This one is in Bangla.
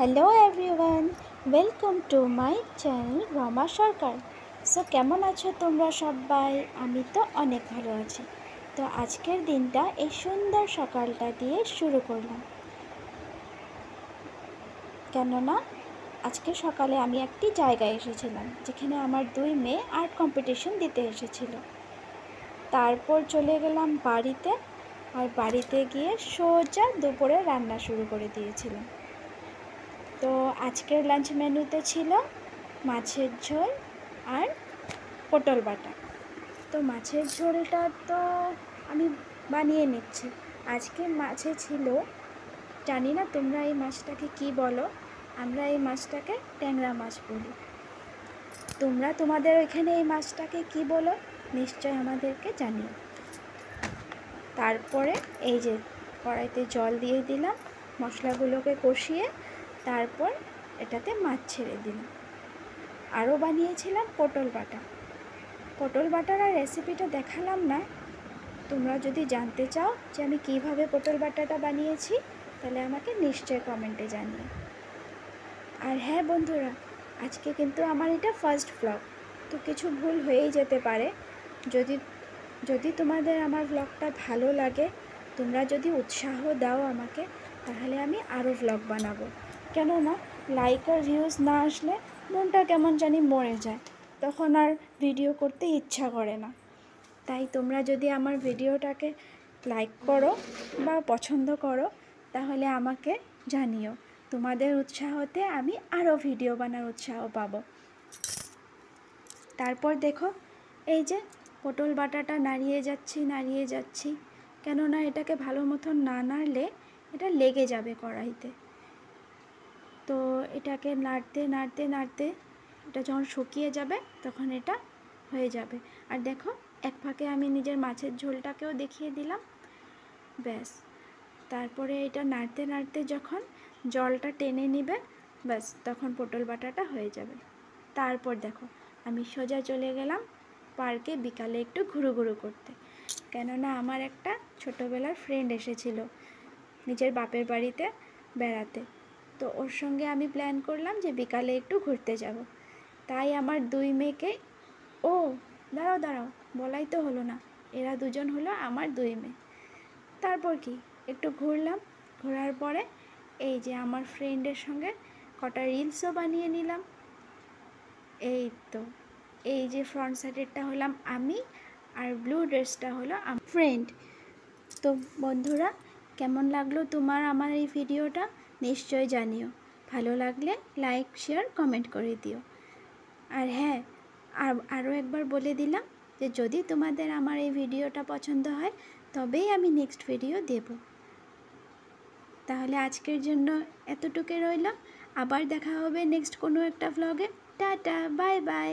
Hello everyone, welcome to my channel Rama Sarkar. So কেমন আছো তোমরা সবাই? আমি তো অনেক ভালো আছি। তো আজকের দিনটা এই সুন্দর সকালটা দিয়ে শুরু করলাম, কেননা আজকে সকালে আমি একটি জায়গায় এসেছিলাম যেখানে আমার দুই মেয়ে আর্ট কম্পিটিশন দিতে এসেছিল। তারপর চলে গেলাম বাড়িতে, আর বাড়িতে গিয়ে সোজা দুপুরে রান্না শুরু করে দিয়েছিলাম। তো আজকের লাঞ্চ মেনুতে ছিল মাছের ঝোল আর পটল বাটা। তো মাছের ঝোলটা তো আমি বানিয়ে নিচ্ছি। আজকে মাছে ছিল, জানি না তোমরা এই মাছটাকে কি বলো, আমরা এই মাছটাকে ট্যাংরা মাছ বলি। তোমরা তোমাদের ওইখানে এই মাছটাকে কি বলো নিশ্চয় আমাদেরকে জানিও। তারপরে এই যে কড়াইতে জল দিয়ে দিলাম, মশলাগুলোকে কষিয়ে তারপর এটাতে মাছ ছেড়ে দিলাম। আরও বানিয়েছিলাম পটল বাটা। পটল বাটার আর রেসিপিটা দেখালাম না। তোমরা যদি জানতে চাও যে আমি কিভাবে পটল বাটাটা বানিয়েছি তাহলে আমাকে নিশ্চয় কমেন্টে জানিও। আর হ্যাঁ বন্ধুরা, আজকে কিন্তু আমার এটা ফার্স্ট ব্লগ, তো কিছু ভুল হয়েই যেতে পারে। যদি তোমাদের আমার ব্লগটা ভালো লাগে, তোমরা যদি উৎসাহ দাও আমাকে, তাহলে আমি আরও ব্লগ বানাবো। কেননা লাইক আর ভিউজ না আসলে মনটা কেমন জানি মরে যায়, তখন আর ভিডিও করতে ইচ্ছা করে না। তাই তোমরা যদি আমার ভিডিওটাকে লাইক করো বা পছন্দ করো তাহলে আমাকে জানিও। তোমাদের উৎসাহতে আমি আরও ভিডিও বানার উৎসাহ পাবো। তারপর দেখো এই যে পটল বাটাটা নাড়িয়ে যাচ্ছি, কেননা এটাকে ভালো মতন না নাড়লে এটা লেগে যাবে কড়াইতে। তো এটাকে নাড়তে এটা যখন শুকিয়ে যাবে তখন এটা হয়ে যাবে। আর দেখো এক ফাঁকে আমি নিজের মাছের ঝোলটাকেও দেখিয়ে দিলাম। ব্যাস, তারপরে এটা নাড়তে যখন জলটা টেনে নিবে, ব্যাস তখন পটল বাটাটা হয়ে যাবে। তারপর দেখো আমি সোজা চলে গেলাম পার্কে বিকালে একটু ঘুরু করতে, কেননা আমার একটা ছোটোবেলার ফ্রেন্ড এসেছিল নিজের বাপের বাড়িতে বেড়াতে। তো ওর সঙ্গে আমি প্ল্যান করলাম যে বিকালে একটু ঘুরতে যাব। তাই আমার দুই মেয়েকে, ও দাঁড়াও বলাই তো হলো না, এরা দুজন হলো আমার দুই মেয়ে। তারপর কি একটু ঘুরলাম, ঘোরার পরে এই যে আমার ফ্রেন্ডের সঙ্গে কটা রিলসও বানিয়ে নিলাম। এই তো এই যে ফ্রন্ট সাইডেরটা হলাম আমি, আর ব্লু ড্রেসটা হলো আমার ফ্রেন্ড। তো বন্ধুরা, কেমন লাগলো তোমার আমার এই ভিডিওটা নিশ্চয় জানিও। ভালো লাগলে লাইক শেয়ার কমেন্ট করে দিও। আর হ্যাঁ, আরও একবার বলে দিলাম যে যদি তোমাদের আমার এই ভিডিওটা পছন্দ হয় তবেই আমি নেক্সট ভিডিও দেব। তাহলে আজকের জন্য এতটুকু রইল, আবার দেখা হবে নেক্সট কোনো একটা ভ্লগে। Tata, bye bye.